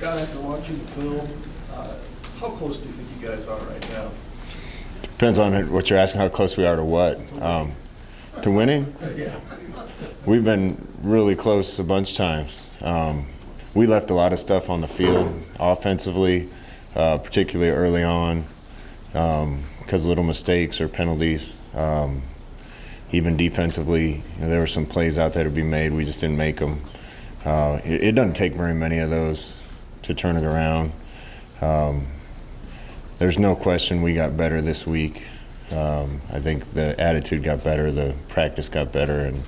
Scott, after watching the film, how close do you think you guys are right now? Depends on what you're asking, how close we are to what? To winning? Yeah. We've been really close a bunch of times. We left a lot of stuff on the field offensively, particularly early on, because of little mistakes or penalties. Even defensively, there were some plays out there to be made. We just didn't make them. It doesn't take very many of those to turn it around. There's no question we got better this week. I think the attitude got better, the practice got better, and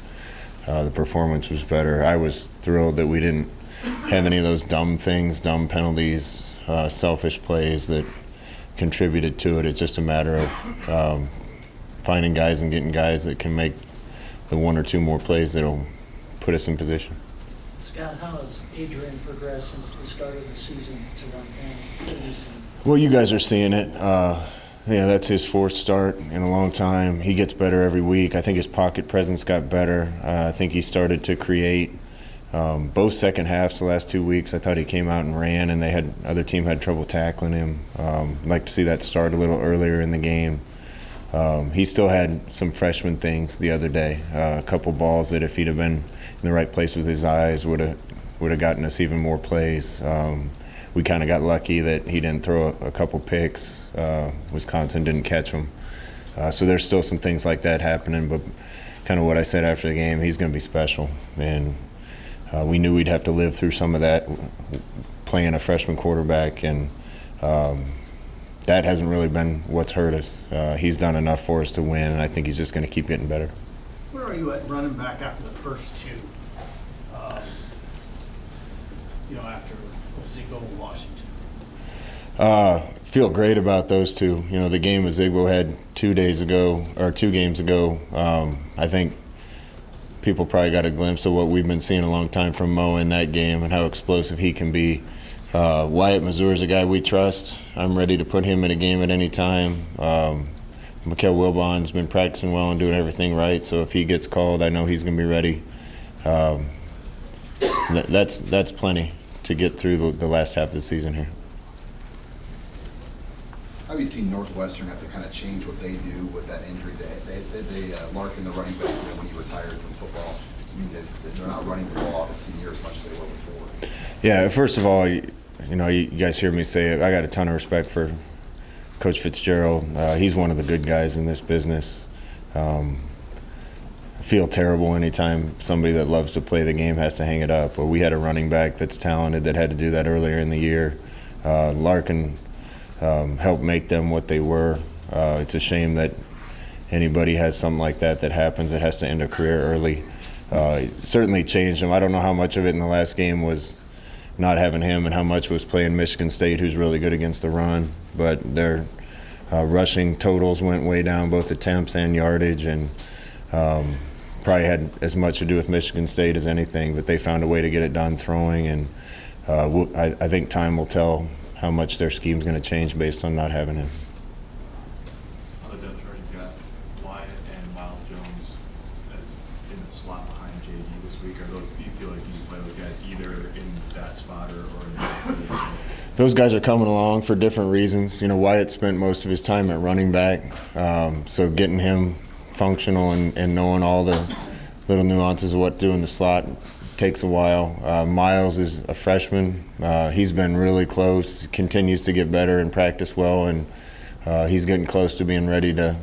the performance was better. I was thrilled that we didn't have any of those dumb things, dumb penalties, selfish plays that contributed to it. It's just a matter of finding guys and getting guys that can make the one or two more plays that'll put us in position. Scott, how has Adrian progressed since the start of the season to run in? Well, you guys are seeing it. Yeah, that's his fourth start in a long time. He gets better every week. I think his pocket presence got better. I think he started to create both second halves the last 2 weeks. I thought he came out and ran, and other team had trouble tackling him. I'd like to see that start a little earlier in the game. He still had some freshman things the other day. A couple balls that if he'd have been in the right place with his eyes would have gotten us even more plays. We kind of got lucky that he didn't throw a couple picks. Wisconsin didn't catch him. So there's still some things like that happening, but kind of what I said after the game, he's going to be special. And we knew we'd have to live through some of that playing a freshman quarterback, and that hasn't really been what's hurt us. He's done enough for us to win, and I think he's just going to keep getting better. Where are you at running back after the first two? After Zigbo and Washington. Feel great about those two. The game that Zigbo had 2 games ago. I think people probably got a glimpse of what we've been seeing a long time from Mo in that game and how explosive he can be. Wyatt Mazur is a guy we trust. I'm ready to put him in a game at any time. Mikael Wilbon's been practicing well and doing everything right, so if he gets called, I know he's going to be ready. That's plenty to get through the last half of the season here. How have you seen Northwestern have to kind of change what they do with that injury? They Larkin, the running back, when he retired from football, I mean, they're not running the ball obviously near as much as they were before. Yeah, first of all, you guys hear me say it. I got a ton of respect for Coach Fitzgerald. He's one of the good guys in this business. I feel terrible anytime somebody that loves to play the game has to hang it up. But we had a running back that's talented that had to do that earlier in the year. Larkin helped make them what they were. It's a shame that anybody has something like that happens that has to end a career early. It certainly changed them. I don't know how much of it in the last game was not having him and how much was playing Michigan State, who's really good against the run. But their rushing totals went way down, both attempts and yardage, and probably had as much to do with Michigan State as anything, but they found a way to get it done throwing, and I think time will tell how much their scheme's going to change based on not having him. On the depth chart, you've got Wyatt and Miles Jones as in the slot behind JD this week. Do you feel like you play those guys either in that spot or in that? Those guys are coming along for different reasons. Wyatt spent most of his time at running back, so getting him functional and knowing all the little nuances of what to do in the slot takes a while. Miles is a freshman. He's been really close, continues to get better and practice well, and he's getting close to being ready to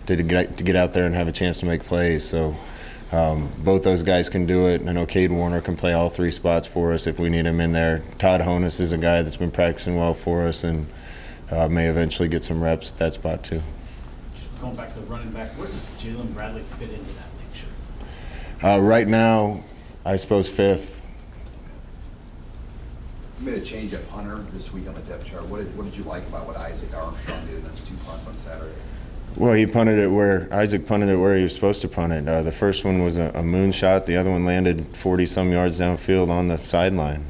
get out there and have a chance to make plays. So both those guys can do it. I know Cade Warner can play all three spots for us if we need him in there. Todd Honus is a guy that's been practicing well for us and may eventually get some reps at that spot too. Going back to the running back, where does Jalen Bradley fit into that picture? Right now, I suppose fifth. You made a change at punter this week on the depth chart. What did you like about what Isaac Armstrong did in those two punts on Saturday? Well, Isaac punted it where he was supposed to punt it. The first one was a moon shot. The other one landed 40-some yards downfield on the sideline.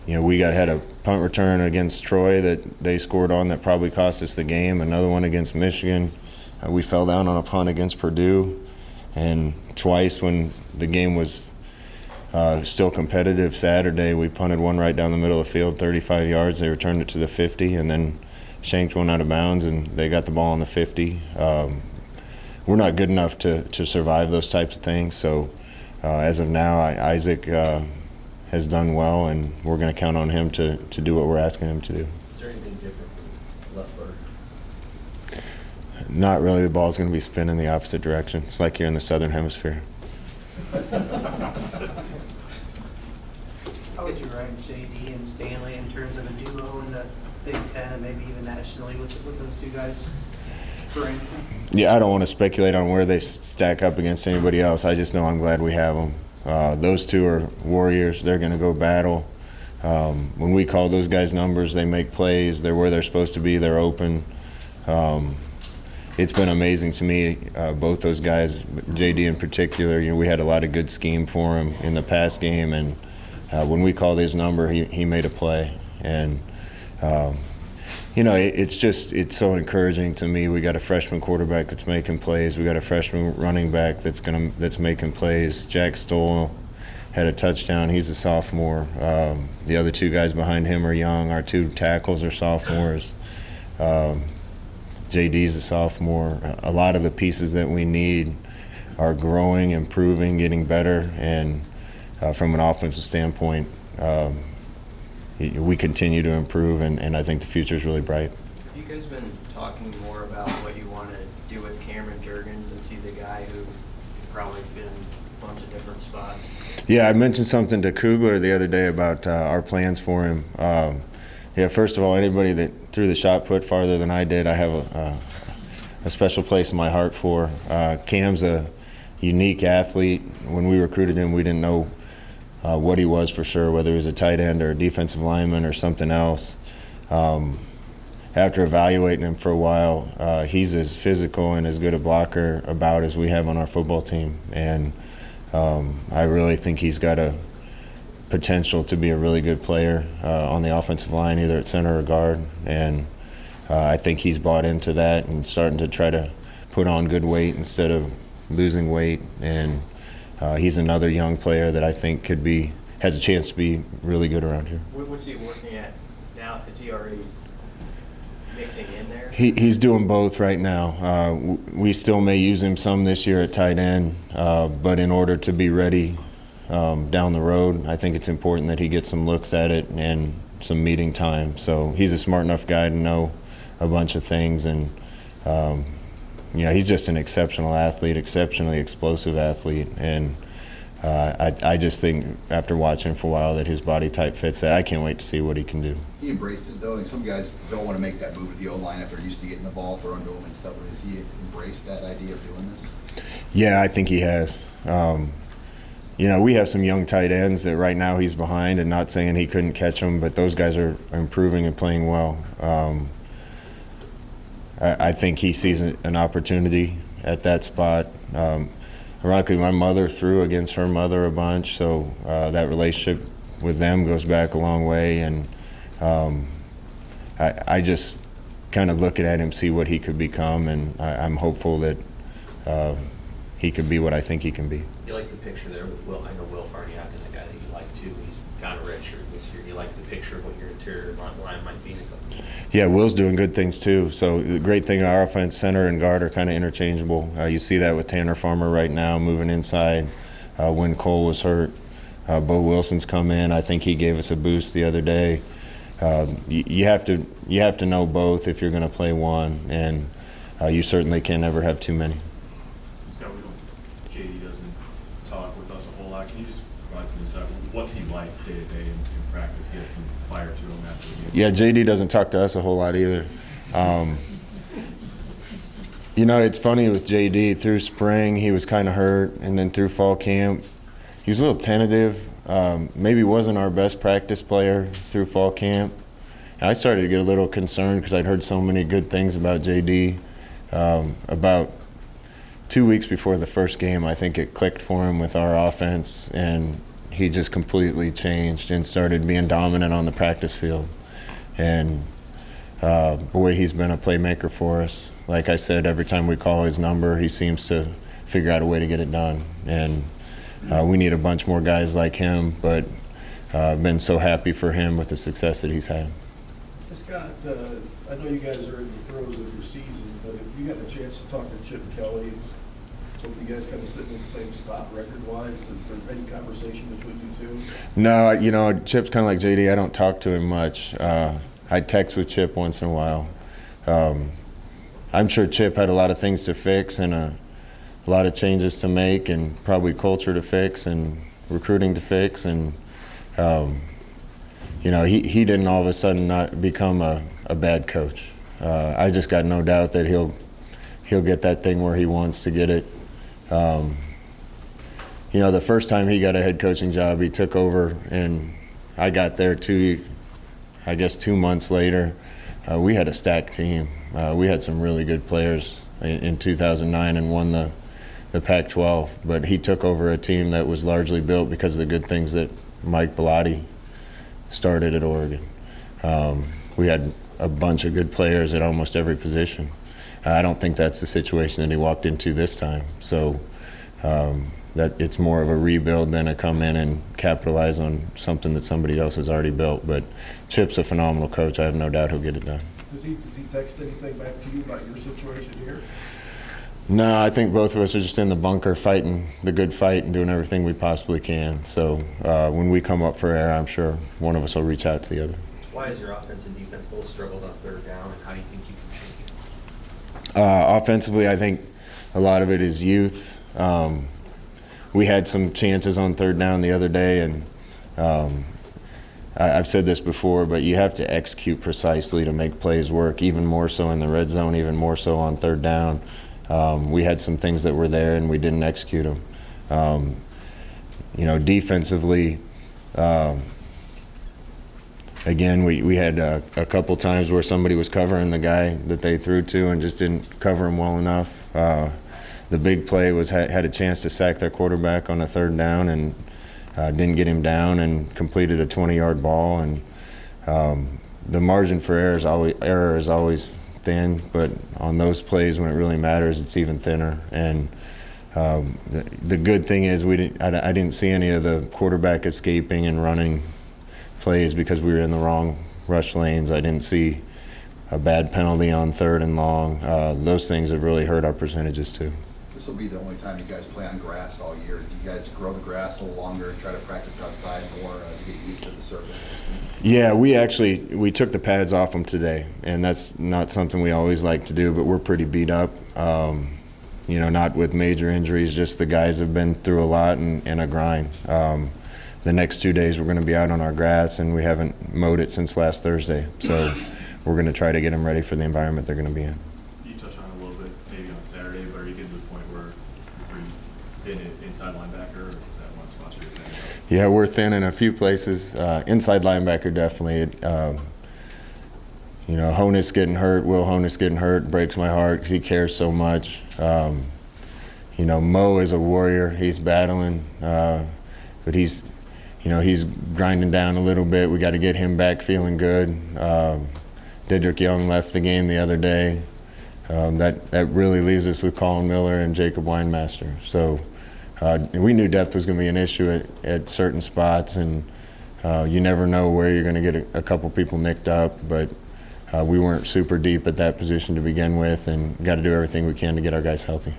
We had a punt return against Troy that they scored on that probably cost us the game. Another one against Michigan. We fell down on a punt against Purdue. And twice when the game was Still competitive Saturday. We punted one right down the middle of the field, 35 yards. They returned it to the 50 and then shanked one out of bounds, and they got the ball on the 50. We're not good enough to survive those types of things. So as of now, Isaac has done well, and we're going to count on him to do what we're asking him to do. Is there anything different with his left footer? Not really. The ball's going to be spinning the opposite direction. It's like you're in the southern hemisphere. How would you rank JD and Stanley in terms of a duo in the Big Ten and maybe even nationally with those two guys? Yeah, I don't want to speculate on where they stack up against anybody else. I just know I'm glad we have them. Those two are warriors. They're going to go battle. When we call those guys numbers, they make plays. They're where they're supposed to be. They're open. It's been amazing to me, both those guys, JD in particular. You know, we had a lot of good scheme for him in the past game, and when we called his number, he made a play. And you know, it's so encouraging to me. We got a freshman quarterback that's making plays. We got a freshman running back that's making plays. Jack Stoll had a touchdown. He's a sophomore. The other two guys behind him are young. Our two tackles are sophomores. JD's a sophomore. A lot of the pieces that we need are growing, improving, getting better, and from an offensive standpoint, we continue to improve, and I think the future is really bright. Have you guys been talking more about what you want to do with Cameron Jurgens, since he's a guy who could probably fit in a bunch of different spots? Yeah, I mentioned something to Kugler the other day about our plans for him. Yeah, first of all, anybody that threw the shot put farther than I did, I have a special place in my heart for. Cam's a unique athlete. When we recruited him, we didn't know what he was for sure, whether he was a tight end or a defensive lineman or something else. After evaluating him for a while, he's as physical and as good a blocker about as we have on our football team. And I really think he's got a potential to be a really good player on the offensive line, either at center or guard. And I think he's bought into that and starting to try to put on good weight instead of losing weight. And he's another young player that I think has a chance to be really good around here. What's he working at now? Is he already mixing in there? He's doing both right now. We still may use him some this year at tight end, but in order to be ready down the road, I think it's important that he gets some looks at it and some meeting time. So he's a smart enough guy to know a bunch of things, and yeah, he's just an exceptional athlete, exceptionally explosive athlete, and I just think after watching him for a while that his body type fits that. I can't wait to see what he can do. He embraced it, though, and some guys don't want to make that move with the O-line if they're used to getting the ball thrown to them and stuff. Has he embraced that idea of doing this? Yeah, I think he has. You know, we have some young tight ends that right now he's behind, and not saying he couldn't catch them, but those guys are improving and playing well. I think he sees an opportunity at that spot. Ironically, my mother threw against her mother a bunch, so that relationship with them goes back a long way. And I just kind of look at him, see what he could become, and I'm hopeful that he could be what I think he can be. You like the picture there with Will? I know Will Farniak is a guy that you like too. He's kind of redshirt this year. You like the picture of what your interior line might be in a couple years? Yeah, Will's doing good things too. So the great thing, our offense, center and guard are kind of interchangeable. You see that with Tanner Farmer right now moving inside. When Cole was hurt, Bo Wilson's come in. I think he gave us a boost the other day. You have to know both if you're going to play one, and you certainly can never have too many. Scott, JD doesn't talk with us a whole lot. Can you just provide some insight? What's he like day to day in practice? He had some fire to him after the game. Yeah, JD doesn't talk to us a whole lot either. You know, it's funny with JD. Through spring, he was kind of hurt, and then through fall camp, he was a little tentative. Maybe wasn't our best practice player through fall camp. And I started to get a little concerned because I'd heard so many good things about JD. About 2 weeks before the first game, I think it clicked for him with our offense, and he just completely changed and started being dominant on the practice field. And boy, he's been a playmaker for us. Like I said, every time we call his number, he seems to figure out a way to get it done. And We need a bunch more guys like him, but I've been so happy for him with the success that he's had. Scott, I know you guys are in the throes of your season, but if you got a chance to talk to Chip Kelly, both you guys kind of sitting in the same spot record-wise, is there any conversation between you two? No, you know, Chip's kind of like JD. I don't talk to him much. I text with Chip once in a while. I'm sure Chip had a lot of things to fix and a lot of changes to make, and probably culture to fix and recruiting to fix. And, you know, he didn't all of a sudden not become a bad coach. I just got no doubt that he'll get that thing where he wants to get it. You know, the first time he got a head coaching job, he took over, and I got there 2 months later. We had a stacked team. We had some really good players in 2009 and won the Pac-12, but he took over a team that was largely built because of the good things that Mike Bellotti started at Oregon. We had a bunch of good players at almost every position. I don't think that's the situation that he walked into this time. So that it's more of a rebuild than a come in and capitalize on something that somebody else has already built. But Chip's a phenomenal coach. I have no doubt he'll get it done. Does he text anything back to you about your situation here? No, I think both of us are just in the bunker fighting the good fight and doing everything we possibly can. So when we come up for air, I'm sure one of us will reach out to the other. Why has your offense and defense both struggled on third down, and how do you think you can change it? Offensively, I think a lot of it is youth. We had some chances on third down the other day, and I've said this before, but you have to execute precisely to make plays work, even more so in the red zone, even more so on third down. We had some things that were there, and we didn't execute them. You know, defensively, again, we had a couple times where somebody was covering the guy that they threw to and just didn't cover him well enough. The big play was had a chance to sack their quarterback on a third down and didn't get him down and completed a 20-yard ball. And the margin for error is always thin, but on those plays when it really matters, it's even thinner. And the good thing is I didn't see any of the quarterback escaping and running plays because we were in the wrong rush lanes. I didn't see a bad penalty on third and long. Those things have really hurt our percentages too. This will be the only time you guys play on grass all year. Do you guys grow the grass a little longer and try to practice outside more to get used to the surface this week? Yeah, we took the pads off them today, and that's not something we always like to do, but we're pretty beat up. You know, not with major injuries, just the guys have been through a lot and a grind. The next 2 days we're going to be out on our grass, and we haven't mowed it since last Thursday. So we're going to try to get them ready for the environment they're going to be in. You touched on it a little bit maybe on Saturday, but are you getting to the point where you're thin inside linebacker, or is that one spot you're thin? Yeah, we're thin in a few places. Inside linebacker, definitely. You know, Honus getting hurt, Will Honus getting hurt breaks my heart because he cares so much. You know, Mo is a warrior. He's battling, but he's grinding down a little bit. We got to get him back feeling good. Dedrick Young left the game the other day. That really leaves us with Colin Miller and Jacob Weinmaster. So we knew depth was going to be an issue at certain spots, and you never know where you're going to get a couple people nicked up. But we weren't super deep at that position to begin with, and got to do everything we can to get our guys healthy.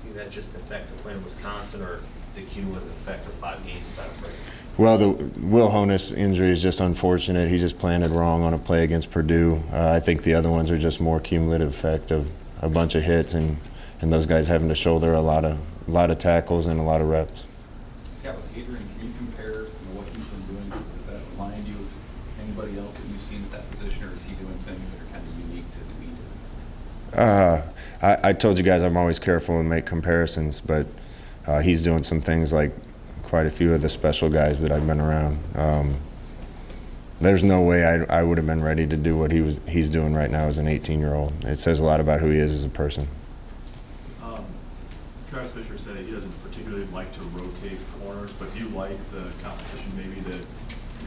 Did that just affect the playing in Wisconsin, or the cumulative effect of 5 games without a break? Well, the Will Honus injury is just unfortunate. He just planted wrong on a play against Purdue. I think the other ones are just more cumulative effect of a bunch of hits and those guys having to shoulder a lot of tackles and a lot of reps. Scott, with Adrian, can you compare what he's been doing? Does that remind you of anybody else that you've seen at that position, or is he doing things that are kind of unique to who he is? I told you guys I'm always careful and make comparisons, but he's doing some things like quite a few of the special guys that I've been around. There's no way I would have been ready to do what he's doing right now as an 18-year-old. It says a lot about who he is as a person. Travis Fisher said he doesn't particularly like to rotate corners, but do you like the competition maybe that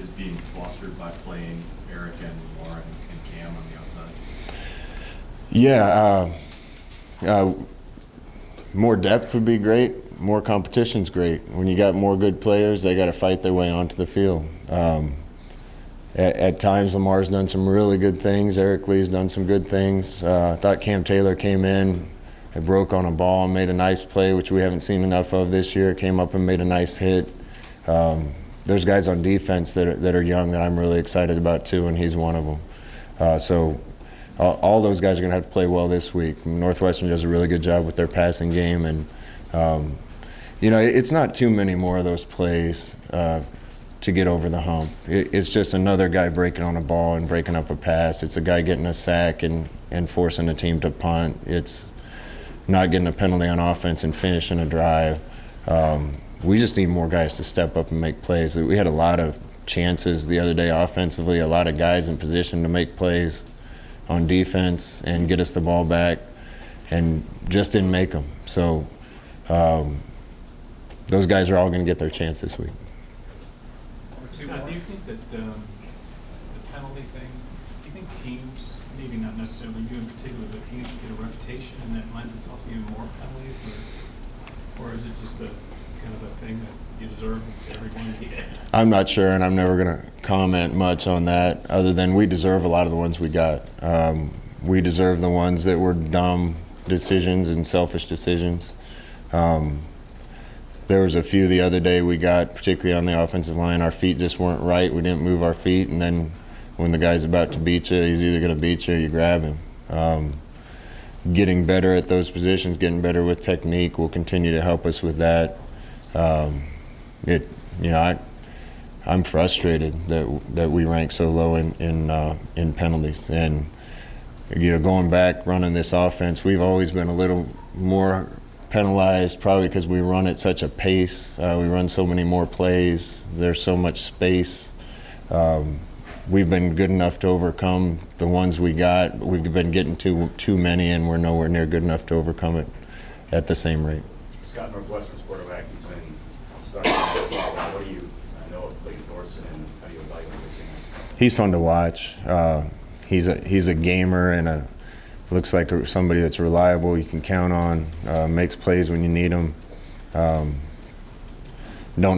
is being fostered by playing Eric and Lauren and Cam on the outside? Yeah, more depth would be great. more competition's great. When you got more good players, they got to fight their way onto the field. At times, Lamar's done some really good things. Eric Lee's done some good things. I thought Cam Taylor came in and broke on a ball and made a nice play, which we haven't seen enough of this year. Came up and made a nice hit. There's guys on defense that are young that I'm really excited about too, and he's one of them. So all those guys are going to have to play well this week. Northwestern does a really good job with their passing game, and it's not too many more of those plays to get over the hump. It's just another guy breaking on a ball and breaking up a pass. It's a guy getting a sack and forcing a team to punt. It's not getting a penalty on offense and finishing a drive. We just need more guys to step up and make plays. We had a lot of chances the other day offensively, a lot of guys in position to make plays on defense and get us the ball back, and just didn't make them. So those guys are all going to get their chance this week. Scott, do you think that the penalty thing, do you think teams, maybe not necessarily you in particular, but teams get a reputation and that lends itself to even more penalties, or is it just a kind of a thing that you deserve everyone to get? I'm not sure, and I'm never going to comment much on that other than we deserve a lot of the ones we got. We deserve the ones that were dumb decisions and selfish decisions. There was a few the other day we got, particularly on the offensive line. Our feet just weren't right. We didn't move our feet, and then when the guy's about to beat you, he's either going to beat you or you grab him. Getting better at those positions, getting better with technique will continue to help us with that. I'm frustrated that we rank so low in penalties, and going back running this offense, we've always been a little more penalized, probably because we run at such a pace. We run so many more plays. There's so much space. We've been good enough to overcome the ones we got. We've been getting too many, and we're nowhere near good enough to overcome it at the same rate. Scott, Northwestern's quarterback, he's been starting to what do you know of Clayton Thorson, and how do you evaluate his game? He's fun to watch. He's a gamer and looks like somebody that's reliable, you can count on, makes plays when you need him. Don't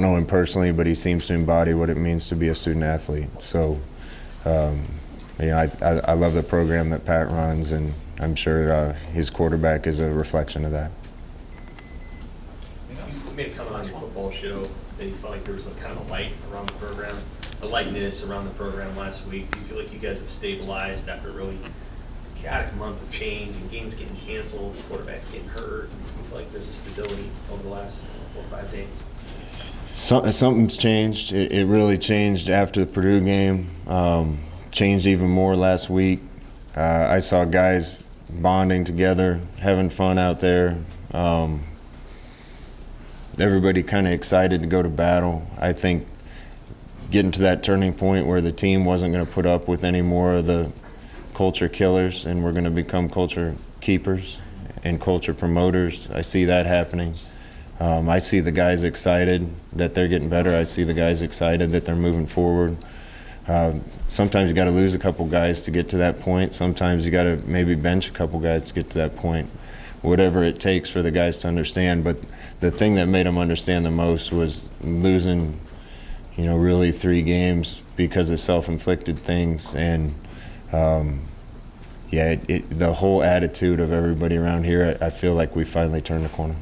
know him personally, but he seems to embody what it means to be a student athlete. So, I love the program that Pat runs, and I'm sure his quarterback is a reflection of that. You made a comment on your football show that you felt like there was kind of a light around the program, a lightness around the program last week. Do you feel like you guys have stabilized after a really chaotic month of change and games getting canceled, quarterbacks getting hurt? Do you feel like there's a stability over the last 4 or 5 days? Something's changed. It really changed after the Purdue game. Changed even more last week. I saw guys bonding together, having fun out there. Everybody kind of excited to go to battle. I think getting to that turning point where the team wasn't going to put up with any more of the culture killers, and we're going to become culture keepers and culture promoters. I see that happening. I see the guys excited that they're getting better. I see the guys excited that they're moving forward. Sometimes you got to lose a couple guys to get to that point. Sometimes you got to maybe bench a couple guys to get to that point. Whatever it takes for the guys to understand. But the thing that made them understand the most was losing, really 3 games because of self-inflicted things. And the whole attitude of everybody around here, I feel like we finally turned the corner.